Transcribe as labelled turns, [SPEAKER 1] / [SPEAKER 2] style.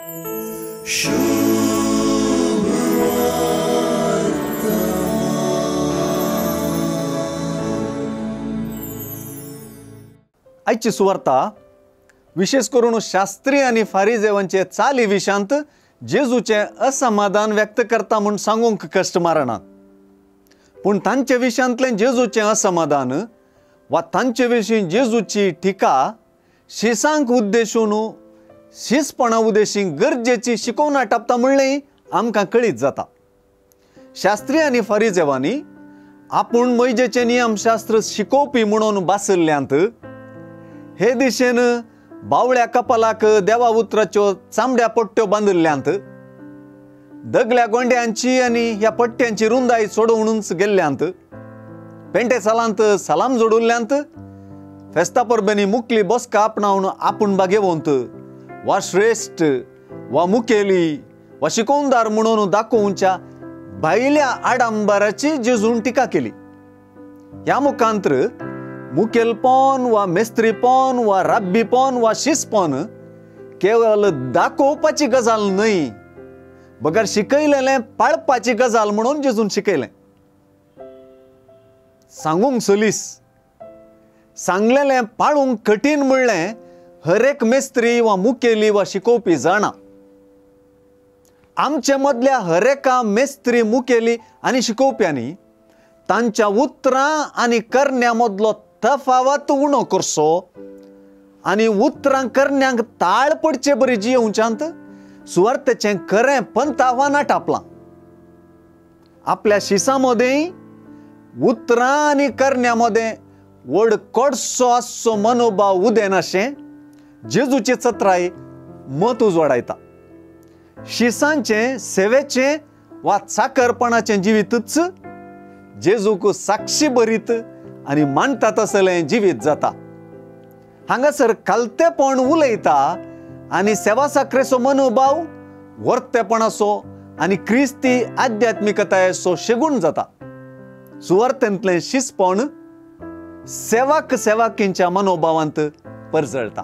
[SPEAKER 1] आजची सुवार्ता विशेष करून शास्त्री आणि फारिजेवांचे चाली विशांत जेजूचे असमाधान व्यक्त करता म्हणून सांगूंक कष्ट मारना, पण तांचे विशांतले जेजूचे असमाधान वा तांचे विशीं जेजूची टिका शिसांक उद्देशून शिसपणा उद्देशी गरजेची शिकवणा टापता म्हणलें आमकां कळीत जाता। शास्त्री आणि फारिजेवांनी आपूण मैजेचे नियमशास्त्र शिकोवपी म्हणून बासल्ल्यांत हे दिशेन बावळ्या कपालाक देवा उतराच्यो चामड्या पट्ट्यो बांदिल्ल्यांत दगल्या गोंड्यांची आनी ह्या पट्ट्यांची रुंदाय सोडवूनच गेल्ल्यांत पेंटे सालांत सलाम जोडुल्ल्यांत फेस्ता परबेनी मुखली बसका आपणावन आपूण बागेवंत वा श्रेष्ठ वा मुखेली वा शिकोवणदार म्हणून दाखोवच्या भायल्या आडंबराची जेजून टिका केली। ह्या मुखांतर मुखेलपण वा मेस्त्रीपण वा राब्बीपण वा शिसपण केवळ दाखोवपाची गजाल न्हय, बगर शिकयलेलें पाळपाची गजाल म्हणून जेजून शिकयलें। सांगूंक सलीस सांगलेलें पाळूंक कठीण म्हणलें हर एक मेस्त्री वा मुखेली वा शिकोवपी जाणा। आमचे मदल्या हर एका मेस्त्री मुखेली आनी शिकोवप्यांनी तांच्या उतरां आनी करण्यां मदलो तफावत उणो करचो आनी उतरां करण्यांक ताळ पडचे बरी जियेवच्यांत सुवार्थेचें खरें पंत आव्हानां टापलां। आपल्या शिसां मदें उतरां आनी करण्यां मदें व्हड कडसो आसचो मनोभाव उदेनाशें जेजूची चत्राई मत उजवाडायता। शिसांचें सेवेचें वा चाकरपणाचें जिवीतच जेजूक साक्षी भरीत आनी मांडटा तसलें जिवीत जाता। हांगासर कालतेपण उलयता आनी सेवा साखरेचो मनोभाव वर्तेपणाचो आनी क्रिस्ती आध्यात्मिकतायेचो शेगूण जाता। सुवार्थेंतलें शिसपण सेवाक सेवाकींच्या मनोभावांत परजळटा।